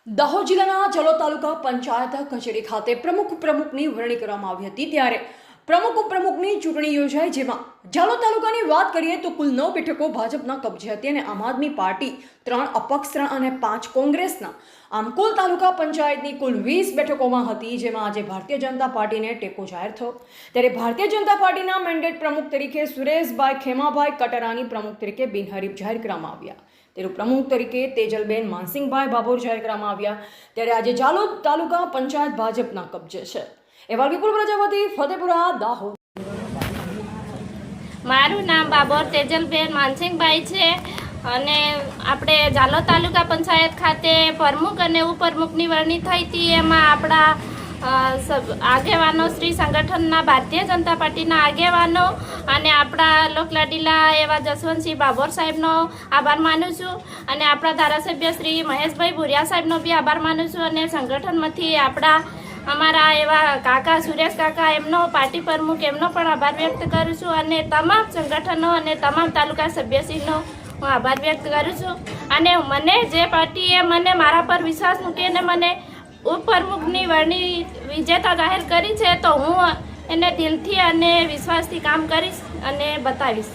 દાહોદ જિલ્લાના જલોદ તાલુકા પંચાયત કચેરી ખાતે પ્રમુખની વરણી કરવામાં આવી હતી। ત્યારે પ્રમુખની ચૂંટણી યોજાઈ, જેમાં જલોદ તાલુકાની વાત કરીએ તો કુલ 9 બેઠકો ભાજપના કબજે હતી અને આમ આદમી પાર્ટી 3, અપક્ષ 3 અને 5 કોંગ્રેસના। આમ કુલ તાલુકા પંચાયતની કુલ 20 બેઠકોમાં હતી, જેમાં આજે ભારતીય જનતા પાર્ટીને ટેકો જાહેર થયો। ત્યારે ભારતીય જનતા પાર્ટીના મેન્ડેટ પ્રમુખ તરીકે સુરેશભાઈ ખેમાભાઈ કટારાની પ્રમુખ તરીકે બિનહરીફ જાહેર કરવામાં આવ્યા। તેનું પ્રમુખ તરીકે તેજલબેન માનસિંહભાઈ બાબોર જાહેર કરવામાં આવ્યા। ત્યારે આજે જલોદ તાલુકા પંચાયત ભાજપના કબજે છે। એવા વિપુલ પ્રજાપતિ, ફતેપુરા, દાહોદ। મારું નામ બાબોર તેજલબેન માનસિંહભાઈ છે અને આપણે જલોદ તાલુકા પંચાયત ખાતે પ્રમુખ અને ઉપપ્રમુખની વરણી થઈ હતી। એમાં આપણા આગેવાનો શ્રી સંગઠનના ભારતીય જનતા પાર્ટીના આગેવાનો અને આપણા લોકલાડીલા એવા જસવંતસિંહ બાબોર સાહેબનો આભાર માનું છું અને આપણા ધારાસભ્ય શ્રી મહેશભાઈ ભુરિયા સાહેબનો બી આભાર માનું છું અને સંગઠનમાંથી અમારા એવા કાકા સુરેશ કાકા એમનો પાર્ટી પ્રમુખ એમનો પણ આભાર વ્યક્ત કરું છું અને તમામ સંગઠનો અને તમામ તાલુકા સભ્યશ્રીનો હું આભાર વ્યક્ત કરું છું। અને મને જે પાર્ટીએ મને મારા પર વિશ્વાસ મૂકીને મને ઉપપ્રમુખની વરણી વિજેતા જાહેર કરી છે, તો હું એને દિલથી અને વિશ્વાસથી કામ કરીશ અને બતાવીશ।